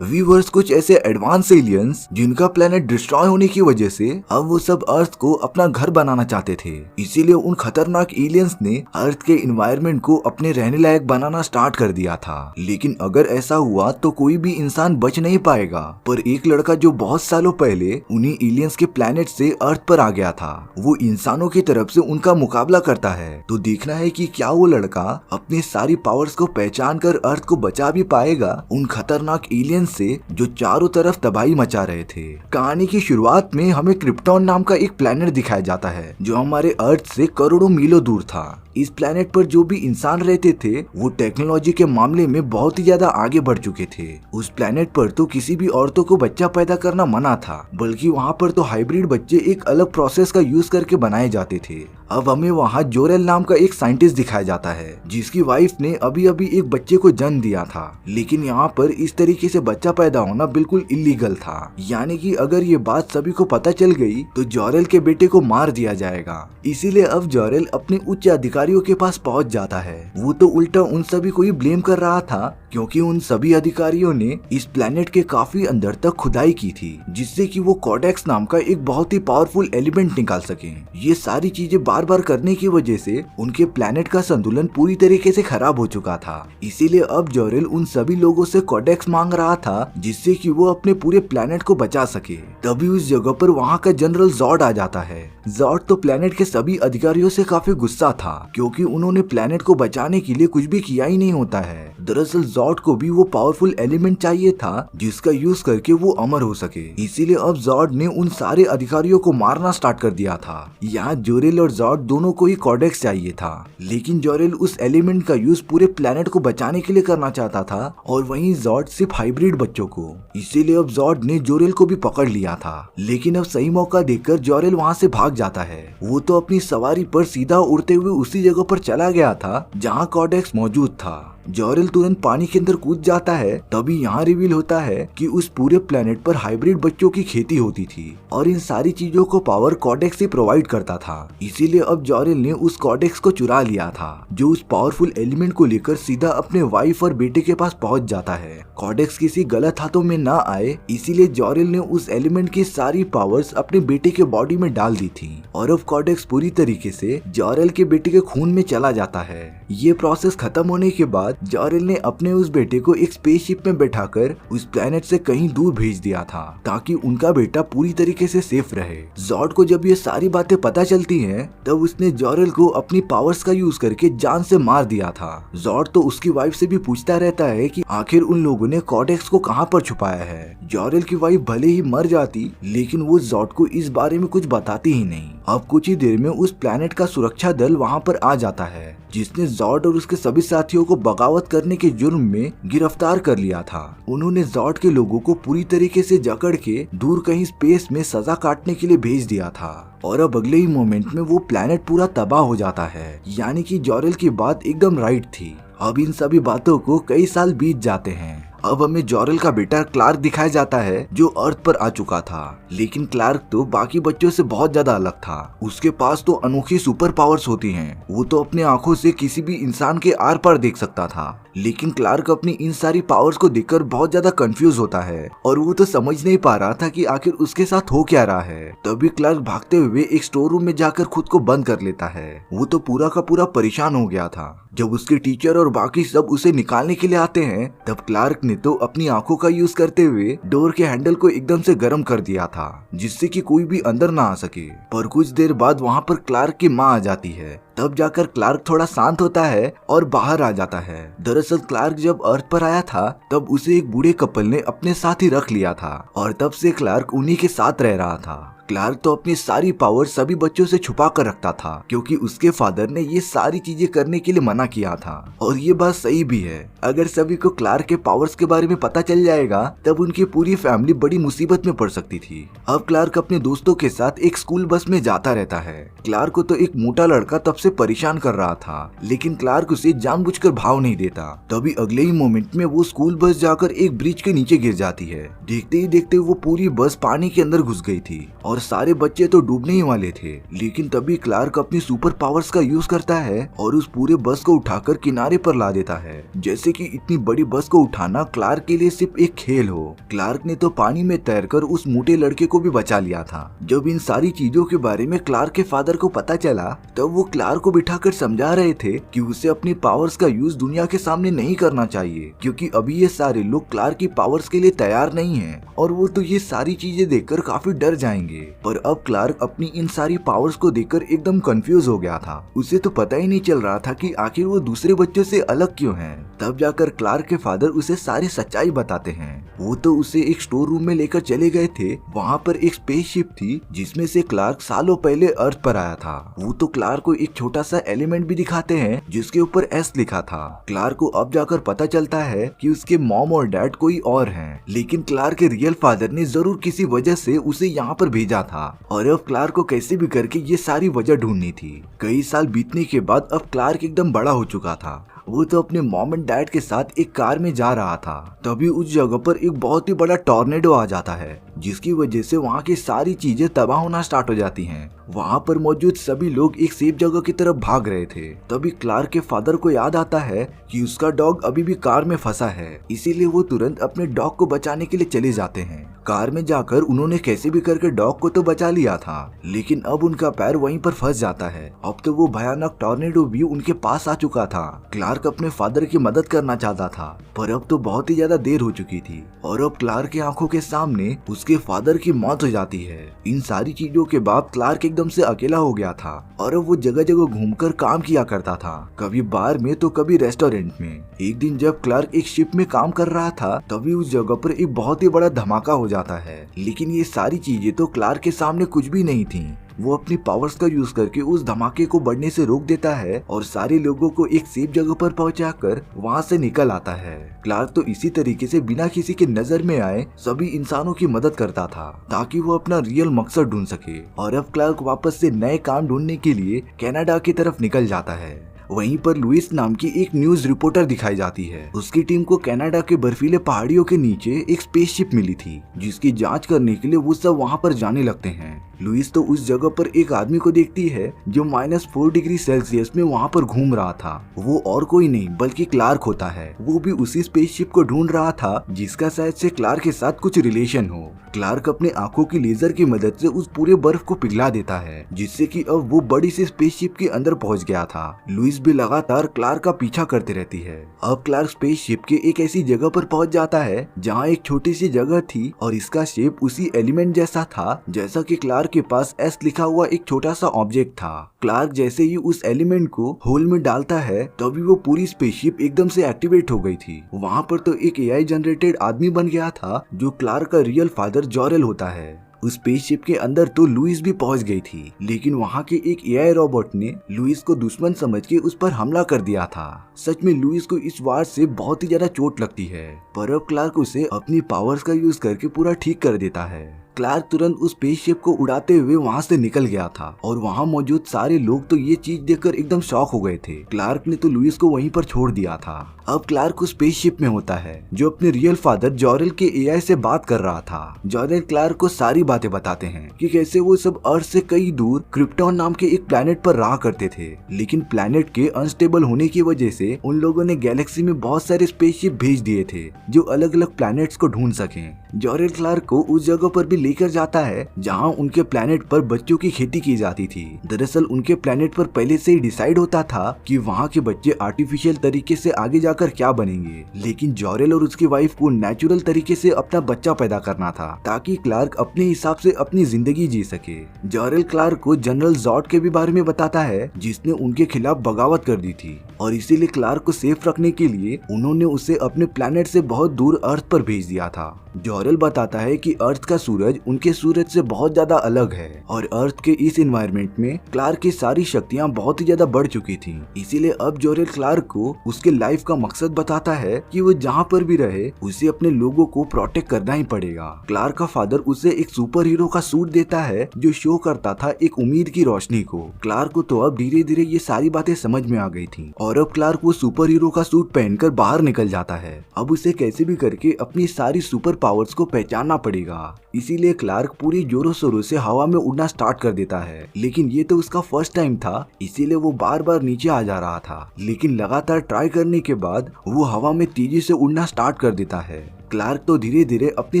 Viewers कुछ ऐसे advance aliens जिनका प्लेनेट डिस्ट्रॉय होने की वजह से अब वो सब अर्थ को अपना घर बनाना चाहते थे। इसीलिए उन खतरनाक एलियंस ने अर्थ के इन्वायरमेंट को अपने रहने लायक बनाना स्टार्ट कर दिया था। लेकिन अगर ऐसा हुआ तो कोई भी इंसान बच नहीं पाएगा। पर एक लड़का जो बहुत सालों पहले उन्हीं एलियंस के प्लेनेट से अर्थ पर आ गया था, वो इंसानों की तरफ से उनका मुकाबला करता है। तो देखना है कि क्या वो लड़का अपनी सारी पावर्स को पहचान कर अर्थ को बचा भी पाएगा उन खतरनाक एलियंस से जो चारों तरफ तबाही मचा रहे थे। कहानी की शुरुआत में हमें क्रिप्टॉन नाम का एक प्लेनेट दिखाया जाता है जो हमारे अर्थ से करोड़ों मीलों दूर था। इस प्लेनेट पर जो भी इंसान रहते थे वो टेक्नोलॉजी के मामले में बहुत ही ज्यादा आगे बढ़ चुके थे। उस प्लेनेट पर तो किसी भी औरतों को बच्चा पैदा करना मना था, बल्कि वहाँ पर तो हाइब्रिड बच्चे एक अलग प्रोसेस का यूज करके बनाए जाते थे। अब हमें वहाँ जोरेल नाम का एक साइंटिस्ट दिखाया जाता है जिसकी वाइफ ने अभी अभी एक बच्चे को जन्म दिया था। लेकिन यहाँ पर इस तरीके से बच्चा पैदा होना बिल्कुल इलीगल था, यानी कि अगर ये बात सभी को पता चल गई तो जोरेल के बेटे को मार दिया जाएगा। इसीलिए अब जोरेल अपने उच्च अधिकारियों के पास पहुंच जाता है। वो तो उल्टा उन सभी को ही ब्लेम कर रहा था क्योंकि उन सभी अधिकारियों ने इस प्लेनेट के काफी अंदर तक खुदाई की थी जिससे कि वो कोडेक्स नाम का एक बहुत ही पावरफुल एलिमेंट निकाल सके। ये सारी चीजें बार बार करने की वजह से उनके प्लेनेट का संतुलन पूरी तरीके से खराब हो चुका था। इसीलिए अब जोरेल उन सभी लोगों से कोडेक्स मांग रहा था जिससे कि वो अपने पूरे प्लेनेट को बचा सके। तभी उस जगह पर वहाँ का जनरल जॉर्ड आ जाता है। जॉर्ड तो प्लेनेट के सभी अधिकारियों से काफी गुस्सा था क्योंकि उन्होंने प्लेनेट को बचाने के लिए कुछ भी किया ही नहीं होता है। दरअसल जॉर्ड को भी वो पावरफुल एलिमेंट चाहिए था जिसका यूज करके वो अमर हो सके। इसीलिए अब जॉर्ड ने उन सारे अधिकारियों को मारना स्टार्ट कर दिया था। यहाँ जोरेल और जॉर्ड दोनों को ही कोडेक्स चाहिए था, लेकिन जोरेल उस एलिमेंट का यूज पूरे प्लेनेट को बचाने के लिए करना चाहता था और वहीं जॉर्ड सिर्फ हाइब्रिड बच्चों को। इसीलिए अब जॉर्ड ने जोरेल को भी पकड़ लिया था। लेकिन अब सही मौका देखकर जोरेल वहाँ से भाग जाता है। वो तो अपनी सवारी पर सीधा उड़ते हुए उसी जगह पर चला गया था जहाँ कोडेक्स मौजूद था। जोरेल तुरंत पानी के अंदर कूद जाता है। तभी यहाँ रिवील होता है कि उस पूरे प्लेनेट पर हाइब्रिड बच्चों की खेती होती थी और इन सारी चीजों को पावर कोडेक्स ही प्रोवाइड करता था। इसीलिए अब जोरेल ने उस कोडेक्स को चुरा लिया था जो उस पावरफुल एलिमेंट को लेकर सीधा अपने वाइफ और बेटे के पास पहुंच जाता है। कोडेक्स किसी गलत हाथों में ना आए इसीलिए जोरेल ने उस एलिमेंट की सारी पावर्स अपने बेटे के बॉडी में डाल दी थी और अब कोडेक्स पूरी तरीके से जोरेल के बेटे के खून में चला जाता है। ये प्रोसेस खत्म होने के बाद जोरेल ने अपने उस बेटे को एक स्पेसशिप में बैठाकर उस प्लेनेट से कहीं दूर भेज दिया था ताकि उनका बेटा पूरी तरीके से सेफ रहे। जॉर्ड को जब ये सारी बातें पता चलती हैं तब उसने जोरेल को अपनी पावर्स का यूज करके जान से मार दिया था। जॉर्ड तो उसकी वाइफ से भी पूछता रहता है कि आखिर उन लोगों ने कोडेक्स को कहाँ पर छुपाया है। जोरेल की वाइफ भले ही मर जाती लेकिन वो जॉर्ड को इस बारे में कुछ बताती ही नहीं। अब कुछ ही देर में उस प्लेनेट का सुरक्षा दल वहाँ पर आ जाता है जिसने जॉर्ड और उसके सभी साथियों को बगावत करने के जुर्म में गिरफ्तार कर लिया था। उन्होंने जॉर्ड के लोगों को पूरी तरीके से जकड़ के दूर कहीं स्पेस में सजा काटने के लिए भेज दिया था और अब अगले ही मोमेंट में वो प्लेनेट पूरा तबाह हो जाता है। यानी कि जोरेल की बात एकदम राइट थी। अब इन सभी बातों को कई साल बीत जाते हैं। अब हमें जोरेल का बेटा क्लार्क दिखाया जाता है जो अर्थ पर आ चुका था। लेकिन क्लार्क तो बाकी बच्चों से बहुत ज्यादा अलग था। उसके पास तो अनोखी सुपर पावर्स होती हैं। वो तो अपने आंखों से किसी भी इंसान के आर पार देख सकता था। लेकिन क्लार्क अपनी इन सारी पावर्स को देखकर बहुत ज्यादा कंफ्यूज होता है और वो तो समझ नहीं पा रहा था कि आखिर उसके साथ हो क्या रहा है। तभी क्लार्क भागते हुए एक स्टोर रूम में जाकर खुद को बंद कर लेता है। वो तो पूरा का पूरा परेशान हो गया था। जब उसके टीचर और बाकी सब उसे निकालने के लिए आते हैं तब क्लार्क ने तो अपनी आंखों का यूज करते हुए डोर के हैंडल को एकदम से गर्म कर दिया था जिससे कि कोई भी अंदर ना आ सके। पर कुछ देर बाद वहाँ पर क्लार्क की माँ आ जाती है। तब जाकर क्लार्क थोड़ा शांत होता है और बाहर आ जाता है। दरअसल क्लार्क जब अर्थ पर आया था तब उसे एक बूढ़े कपल ने अपने साथ ही रख लिया था और तब से क्लार्क उन्हीं के साथ रह रहा था। क्लार्क तो अपनी सारी पावर सभी बच्चों से छुपा कर रखता था क्योंकि उसके फादर ने ये सारी चीजें करने के लिए मना किया था और ये बात सही भी है। अगर सभी को क्लार्क के पावर्स के बारे में पता चल जाएगा तब उनकी पूरी फैमिली बड़ी मुसीबत में पड़ सकती थी। अब क्लार्क अपने दोस्तों के साथ एक स्कूल बस में जाता रहता है। क्लार्क को तो एक मोटा लड़का तब से परेशान कर रहा था लेकिन क्लार्क उसे जानबूझकर भाव नहीं देता। तभी अगले ही मोमेंट में वो स्कूल बस जाकर एक ब्रिज के नीचे गिर जाती है। देखते ही देखते वो पूरी बस पानी के अंदर घुस गई थी और सारे बच्चे तो डूबने ही वाले थे। लेकिन तभी क्लार्क अपनी सुपर पावर्स का यूज करता है और उस पूरे बस को उठाकर किनारे पर ला देता है, जैसे कि इतनी बड़ी बस को उठाना क्लार्क के लिए सिर्फ एक खेल हो। क्लार्क ने तो पानी में तैरकर उस मोटे लड़के को भी बचा लिया था। जब इन सारी चीजों के बारे में क्लार्क के फादर को पता चला तब वो क्लार्क को बिठाकर समझा रहे थे कि उसे अपनी पावर्स का यूज दुनिया के सामने नहीं करना चाहिए, क्योंकि अभी ये सारे लोग क्लार्क की पावर्स के लिए तैयार नहीं हैं और वो तो ये सारी चीजें देखकर काफी डर जाएंगे। पर अब क्लार्क अपनी इन सारी पावर्स को देखकर एकदम कंफ्यूज हो गया था। उसे तो पता ही नहीं चल रहा था कि आखिर वो दूसरे बच्चों से अलग क्यों है। तब जाकर क्लार्क के फादर उसे सारी सच्चाई बताते हैं। वो तो उसे एक स्टोर रूम में लेकर चले गए थे। वहाँ पर एक स्पेसशिप थी जिसमें से क्लार्क सालों पहले अर्थ पर आया था। वो तो क्लार्क को एक छोटा सा एलिमेंट भी दिखाते हैं जिसके ऊपर एस लिखा था। क्लार्क को अब जाकर पता चलता है कि उसके मॉम और डैड कोई और हैं, लेकिन क्लार्क के रियल फादर ने जरूर किसी वजह से उसे यहाँ पर भेजा था और अब क्लार्क को कैसे भी करके ये सारी वजह ढूंढनी थी। कई साल बीतने के बाद अब क्लार्क एकदम बड़ा हो चुका था। वो तो अपने मॉम एंड डैड के साथ एक कार में जा रहा था। तभी उस जगह पर एक बहुत ही बड़ा टॉर्नेडो आ जाता है, जिसकी वजह से वहाँ की सारी चीजें तबाह होना स्टार्ट हो जाती हैं। वहाँ पर मौजूद सभी लोग एक सेफ जगह की तरफ भाग रहे थे। तभी क्लार्क के फादर को याद आता है कि उसका डॉग अभी भी कार में फंसा है, इसीलिए वो तुरंत अपने डॉग को बचाने के लिए चले जाते हैं। कार में जाकर उन्होंने कैसे भी करके डॉग को तो बचा लिया था, लेकिन अब उनका पैर वहीं पर फंस जाता है। अब तो वो भयानक टॉर्नेडो भी उनके पास आ चुका था। क्लार्क अपने फादर की मदद करना चाहता था, पर अब तो बहुत ही ज्यादा देर हो चुकी थी और अब क्लार्क की आंखों के सामने उसके फादर की मौत हो जाती है। इन सारी चीजों के बाद क्लार्क एकदम से अकेला हो गया था और अब वो जगह जगह घूमकर काम किया करता था, कभी बार में तो कभी रेस्टोरेंट में। एक दिन जब क्लार्क एक शिप में काम कर रहा था तभी उस जगह पर एक बहुत ही बड़ा धमाका हो जाता है, लेकिन ये सारी चीजें तो क्लार्क के सामने कुछ भी नहीं थी। वो अपनी पावर्स का यूज करके उस धमाके को बढ़ने से रोक देता है और सारे लोगों को एक सेफ जगह पर पहुंचाकर वहां से निकल आता है। क्लार्क तो इसी तरीके से बिना किसी के नजर में आए सभी इंसानों की मदद करता था ताकि वो अपना रियल मकसद ढूंढ सके। और अब क्लार्क वापस से नए काम ढूंढने के लिए कनाडा की तरफ निकल जाता है। वहीं पर लुइस नाम की एक न्यूज रिपोर्टर दिखाई जाती है। उसकी टीम को कनाडा के बर्फीले पहाड़ियों के नीचे एक स्पेसशिप मिली थी जिसकी जांच करने के लिए वो सब वहां पर जाने लगते हैं। लुइस तो उस जगह पर एक आदमी को देखती है जो -4 डिग्री सेल्सियस में वहाँ पर घूम रहा था। वो और कोई नहीं बल्कि क्लार्क होता है। वो भी उसी स्पेसशिप को ढूंढ रहा था जिसका शायद से क्लार्क के साथ कुछ रिलेशन हो। क्लार्क अपने आंखों की लेजर की मदद से उस पूरे बर्फ को पिघला देता है, जिससे कि अब वो बड़ी सी स्पेसशिप के अंदर पहुंच गया था। लुइस भी लगातार क्लार्क का पीछा करती रहती है। अब क्लार्क स्पेसशिप के एक ऐसी जगह पर पहुंच जाता है जहाँ एक छोटी सी जगह थी और इसका शेप उसी एलिमेंट जैसा था जैसा कि क्लार्क के पास एस लिखा हुआ एक छोटा सा ऑब्जेक्ट था। क्लार्क जैसे ही उस एलिमेंट को होल में डालता है तभी वो पूरी स्पेसशिप एकदम से एक्टिवेट हो गई थी। वहाँ पर तो एक एआई जनरेटेड आदमी बन गया था जो क्लार्क का रियल फादर जॉरेल होता है। उस स्पेसशिप के अंदर तो लुइस भी पहुंच गई थी, लेकिन वहाँ के एक एआई रोबोट ने लुइस को दुश्मन समझ के उस पर हमला कर दिया था। सच में लुइस को इस वार से बहुत ही ज्यादा चोट लगती है, पर अब क्लार्क उसे अपनी पावर्स का यूज करके पूरा ठीक कर देता है। क्लार्क तुरंत उस स्पेसशिप को उड़ाते हुए वहाँ से निकल गया था और वहाँ मौजूद सारे लोग तो ये चीज देखकर एकदम शॉक हो गए थे। क्लार्क ने तो लुइस को वहीं पर छोड़ दिया था। अब क्लार्क उस स्पेसशिप में होता है जो अपने रियल फादर जॉरेल के एआई से बात कर रहा था। जॉरेल क्लार्क को सारी बातें बताते हैं कि कैसे वो सब अर्थ से कई दूर क्रिप्टॉन नाम के एक प्लेनेट पर रहा करते थे, लेकिन प्लेनेट के अनस्टेबल होने की वजह से उन लोगों ने गैलेक्सी में बहुत सारे स्पेसशिप भेज दिए थे जो अलग अलग प्लैनेट्स को ढूंढ सकें। जॉरेल क्लार्क को उस जगह पर भी लेकर जाता है जहां उनके प्लेनेट पर बच्चों की खेती की जाती थी। दरअसल उनके प्लेनेट पर पहले से ही डिसाइड होता था कि वहां के बच्चे आर्टिफिशियल तरीके से आगे जाकर क्या बनेंगे, लेकिन जॉरेल और उसकी वाइफ को नेचुरल तरीके से अपना बच्चा पैदा करना था ताकि क्लार्क अपने हिसाब से अपनी जिंदगी जी सके। जॉरेल क्लार्क को जनरल जॉर्ड के भी बारे में बताता है जिसने उनके खिलाफ बगावत कर दी थी और इसीलिए क्लार्क को सेफ रखने के लिए उन्होंने उसे अपने प्लेनेट से बहुत दूर अर्थ पर भेज दिया था। जॉरेल बताता है कि अर्थ का सूरज उनके सूरज से बहुत ज्यादा अलग है और अर्थ के इस एनवायरनमेंट में क्लार्क की सारी शक्तियां बहुत ही ज्यादा बढ़ चुकी थी। इसीलिए अब जॉरेल क्लार्क को उसके लाइफ का मकसद बताता है कि वो जहाँ पर भी रहे उसे अपने लोगों को प्रोटेक्ट करना ही पड़ेगा। क्लार्क का फादर उसे एक सुपर हीरो का सूट देता है जो शो करता था एक उम्मीद की रोशनी को। क्लार्क को तो अब धीरे धीरे ये सारी बातें समझ में आ गई थी और अब क्लार्क वो सुपर हीरो का सूट पहनकर बाहर निकल जाता है। अब उसे कैसे भी करके अपनी सारी सुपर पावर्स को पहचानना पड़ेगा, इसीलिए इसीलिए क्लार्क पूरी जोरों शोरों से हवा में उड़ना स्टार्ट कर देता है। लेकिन ये तो उसका फर्स्ट टाइम था, इसीलिए वो बार बार नीचे आ जा रहा था। लेकिन लगातार ट्राई करने के बाद वो हवा में तेजी से उड़ना स्टार्ट कर देता है। क्लार्क तो धीरे धीरे अपनी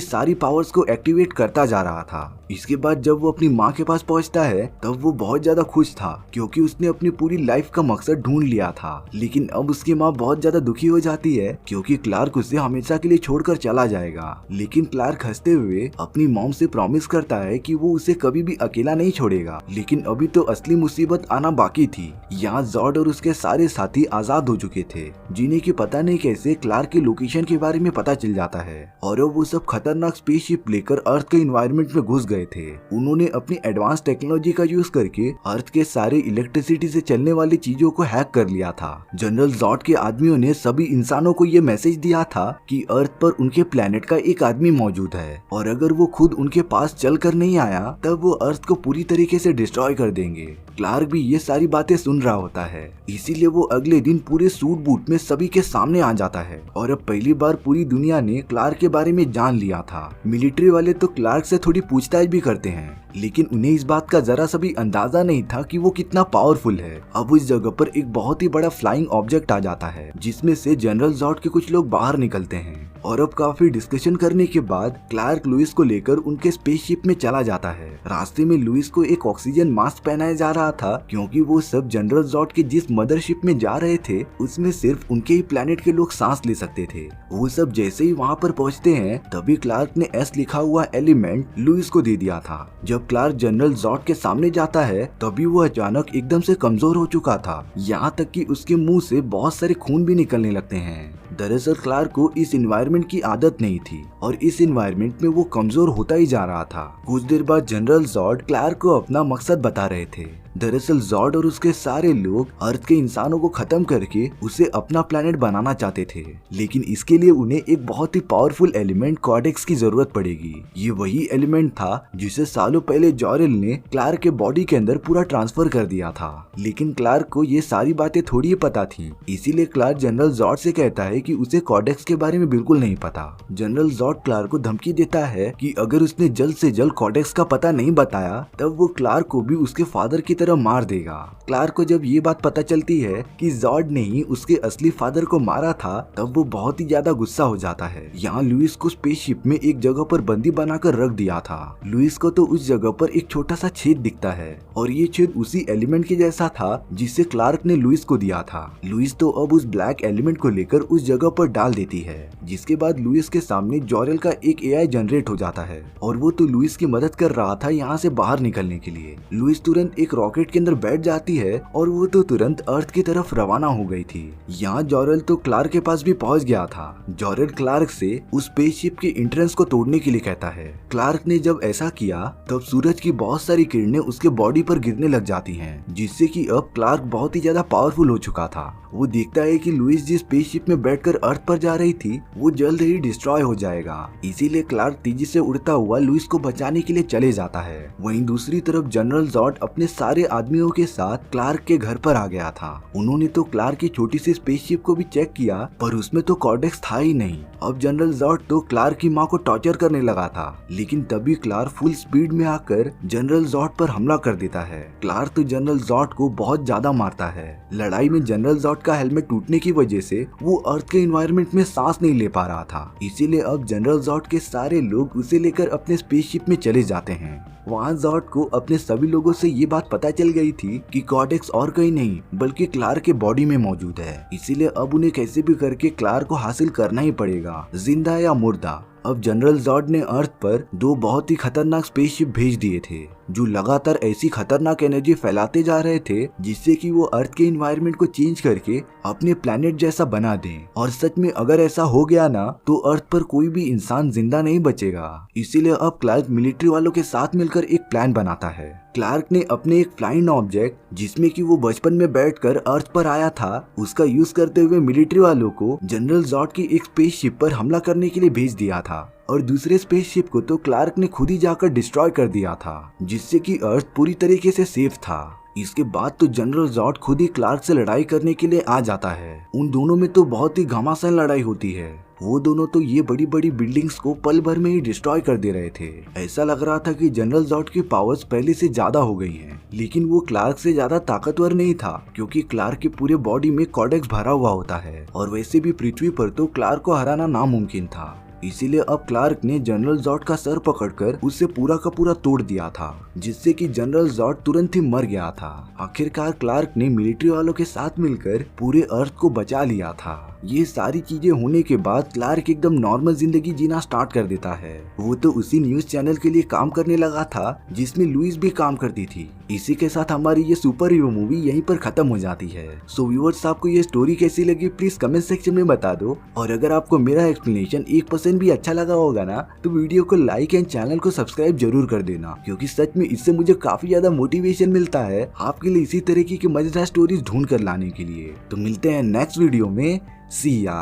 सारी पावर्स को एक्टिवेट करता जा रहा था। इसके बाद जब वो अपनी माँ के पास पहुंचता है तब वो बहुत ज्यादा खुश था, क्योंकि उसने अपनी पूरी लाइफ का मकसद ढूंढ लिया था। लेकिन अब उसकी माँ बहुत ज्यादा दुखी हो जाती है, क्योंकि क्लार्क उसे हमेशा के लिए छोड़कर चला जाएगा। लेकिन क्लार्क हंसते हुए अपनी मॉम से प्रॉमिस करता है कि वो उसे कभी भी अकेला नहीं छोड़ेगा। लेकिन अभी तो असली मुसीबत आना बाकी थी। यहाँ जॉर्ड और उसके सारे साथी आजाद हो चुके थे, जिन्हें की पता नहीं कैसे क्लार्क की लोकेशन के बारे में पता चल जाता है। और अब वो सब खतरनाक स्पेसशिप लेकर अर्थ के एनवायरनमेंट में घुस गए थे। उन्होंने अपनी एडवांस टेक्नोलॉजी का यूज करके अर्थ के सारे इलेक्ट्रिसिटी से चलने वाली चीजों को हैक कर लिया था। जनरल जॉर्ड के आदमियों ने सभी इंसानों को ये मैसेज दिया था कि अर्थ पर उनके प्लेनेट का एक आदमी मौजूद है, और अगर वो खुद उनके पास चल कर नहीं आया तब वो अर्थ को पूरी तरीके से डिस्ट्रॉय कर देंगे। क्लार्क भी ये सारी बातें सुन रहा होता है, इसीलिए वो अगले दिन पूरे सूट बूट में सभी के सामने आ जाता है। और अब पहली बार पूरी दुनिया ने क्लार्क के बारे में जान लिया था। मिलिट्री वाले तो क्लार्क से थोड़ी पूछताछ भी करते हैं, लेकिन उन्हें इस बात का जरा सा भी अंदाजा नहीं था कि वो कितना पावरफुल है। अब उस जगह पर एक बहुत ही बड़ा फ्लाइंग ऑब्जेक्ट आ जाता है, जिसमें से जनरल जॉर्ड के कुछ लोग बाहर निकलते हैं। और अब काफी डिस्कशन करने के बाद क्लार्क लुइस को लेकर उनके स्पेसशिप में चला जाता है। रास्ते में लुइस को एक ऑक्सीजन मास्क पहनाया जा रहा था, क्योंकि वो सब जनरल जॉर्ड के जिस मदरशिप में जा रहे थे उसमें सिर्फ उनके ही प्लेनेट के लोग सांस ले सकते थे। वो सब जैसे ही वहाँ पर पहुँचते हैं तभी क्लार्क ने एस लिखा हुआ एलिमेंट लुइस को दे दिया था। जब क्लार्क जनरल जॉर्ड के सामने जाता है तभी वो अचानक एकदम से कमजोर हो चुका था, यहाँ तक कि उसके मुंह से बहुत सारे खून भी निकलने लगते हैं। दरअसल क्लार्क को इस एनवायरनमेंट की आदत नहीं थी और इस एनवायरनमेंट में वो कमजोर होता ही जा रहा था। कुछ देर बाद जनरल जॉर्ड क्लार्क को अपना मकसद बता रहे थे। दरअसल जॉर्ड और उसके सारे लोग अर्थ के इंसानों को खत्म करके उसे अपना प्लेनेट बनाना चाहते थे, लेकिन इसके लिए उन्हें एक बहुत ही पावरफुल एलिमेंट कॉडेक्स की जरूरत पड़ेगी। ये वही एलिमेंट था जिसे सालों पहले जॉरेल ने क्लार्क के बॉडी के अंदर पूरा ट्रांसफर कर दिया था। लेकिन क्लार्क को ये सारी बातें थोड़ी ही पता थी, इसीलिए क्लार्क जनरल जॉर्ड से कहता है कि उसे कॉडेक्स के बारे में बिल्कुल नहीं पता। जनरल जॉर्ड क्लार्क को धमकी देता है कि अगर उसने जल्द से जल्द कॉडेक्स का पता नहीं बताया तब वो क्लार्क को भी उसके फादर की तरह मार देगा। क्लार्क को जब ये बात पता चलती है कि जॉर्ड ने ही उसके असली फादर को मारा था तब वो बहुत ही ज्यादा गुस्सा हो जाता है। यहाँ लुइस को स्पेसशिप में एक जगह पर बंदी बनाकर रख दिया था। लुइस को तो उस जगह पर एक छोटा सा छेद दिखता है और ये छेद उसी एलिमेंट के जैसा था जिसे क्लार्क ने लुइस को दिया था। लुइस तो अब उस ब्लैक एलिमेंट को लेकर उस जगह पर डाल देती है, जिसके बाद लुइस के सामने जॉरेल का एक एआई जनरेट हो जाता है और वो तो लुइस की मदद कर रहा था यहाँ से बाहर निकलने के लिए। लुइस तुरंत एक रॉकेट के अंदर बैठ जाती है और वो तो तुरंत अर्थ की तरफ रवाना हो गई थी। यहाँ जॉरेल तो क्लार्क के पास भी पहुँच गया था। जॉरेल क्लार्क से उस स्पेसशिप के एंट्रेंस को तोड़ने के लिए कहता है। क्लार्क ने जब ऐसा किया तब सूरज की बहुत सारी किरणें उसके बॉडी पर गिरने लग जाती हैं, जिससे कि अब क्लार्क बहुत ही ज्यादा पावरफुल हो चुका था। वो देखता है कि लुइस जिस स्पेसशिप में बैठकर अर्थ पर जा रही थी वो जल्द ही डिस्ट्रॉय हो जाएगा, इसीलिए क्लार्क तेजी से उड़ता हुआ लुइस को बचाने के लिए चले जाता है। वहीं दूसरी तरफ जनरल जॉर्ड अपने सारे आदमियों के साथ क्लार्क के घर पर आ गया था। उन्होंने तो क्लार्क की छोटी सी स्पेसशिप को भी चेक किया पर उसमें तो कॉर्डेक्स था ही नहीं। अब जनरल जॉर्ड तो क्लार्क की माँ को टॉर्चर करने लगा था, लेकिन तभी क्लार्क फुल स्पीड में आकर जनरल जॉर्ड पर हमला कर देता है। क्लार्क तो जनरल जॉर्ड को बहुत ज्यादा मारता है। लड़ाई में जनरल जॉर्ड का हेलमेट टूटने की वजह से वो अर्थ के एनवायरनमेंट में सांस नहीं ले पा रहा था, इसीलिए अब जनरल जॉर्ड के सारे लोग उसे लेकर अपने स्पेसशिप में चले जाते हैं। वहाँ जॉर्ड को अपने सभी लोगों से ये बात पता चल गई थी कि कॉर्डेक्स और कहीं नहीं बल्कि क्लार्क के बॉडी में मौजूद है, इसीलिए अब उन्हें कैसे भी करके क्लार्क को हासिल करना ही पड़ेगा, जिंदा या मुर्दा। अब जनरल जॉर्ड ने अर्थ पर 2 बहुत ही खतरनाक स्पेसशिप भेज दिए थे जो लगातार ऐसी खतरनाक एनर्जी फैलाते जा रहे थे जिससे कि वो अर्थ के एनवायरनमेंट को चेंज करके अपने प्लेनेट जैसा बना दें। और सच में अगर ऐसा हो गया ना तो अर्थ पर कोई भी इंसान जिंदा नहीं बचेगा। इसीलिए अब क्लार्क मिलिट्री वालों के साथ मिलकर एक प्लान बनाता है। क्लार्क ने अपने एक फ्लाइंग ऑब्जेक्ट जिसमें कि वो बचपन में बैठकर अर्थ पर आया था उसका यूज करते हुए मिलिट्री वालों को जनरल जॉर्ड की एक स्पेसशिप पर हमला करने के लिए भेज दिया था और दूसरे स्पेसशिप को तो क्लार्क ने खुद ही जाकर डिस्ट्रॉय कर दिया था, जिससे कि अर्थ पूरी तरीके से सेफ था। इसके बाद तो जनरल जॉर्ड खुद ही क्लार्क से लड़ाई करने के लिए आ जाता है। उन दोनों में तो बहुत ही घमासान लड़ाई होती है। वो दोनों तो ये बड़ी बड़ी बिल्डिंग्स को पल भर में ही डिस्ट्रॉय कर दे रहे थे। ऐसा लग रहा था कि जनरल जॉर्ड की पावर्स पहले से ज्यादा हो गई हैं। लेकिन वो क्लार्क से ज्यादा ताकतवर नहीं था, क्योंकि क्लार्क के पूरे बॉडी में कॉडेक्स भरा हुआ होता है और वैसे भी पृथ्वी पर तो क्लार्क को हराना नामुमकिन था। इसीलिए अब क्लार्क ने जनरल जॉर्ड का सर पकड़कर उससे पूरा का पूरा तोड़ दिया था, जिससे कि जनरल जॉर्ड तुरंत ही मर गया था। आखिरकार क्लार्क ने मिलिट्री वालों के साथ मिलकर पूरे अर्थ को बचा लिया था। ये सारी चीजें होने के बाद क्लार्क एकदम नॉर्मल जिंदगी जीना स्टार्ट कर देता है। वो तो उसी न्यूज चैनल के लिए काम करने लगा था जिसमें लुइस भी काम करती थी। इसी के साथ हमारी ये सुपर हीरो मूवी यहीं पर खत्म हो जाती है। सो व्यूअर्स, आपको ये स्टोरी कैसी लगी प्लीज कमेंट सेक्शन में बता दो। और अगर आपको मेरा एक्सप्लेनेशन 1% भी अच्छा लगा होगा ना, तो वीडियो को लाइक एंड चैनल को सब्सक्राइब जरूर कर देना, क्योंकि सच में इससे मुझे काफी ज्यादा मोटिवेशन मिलता है आपके लिए इसी तरीके की मजेदार स्टोरीज ढूंढ कर लाने के लिए। तो मिलते हैं नेक्स्ट वीडियो में। See ya.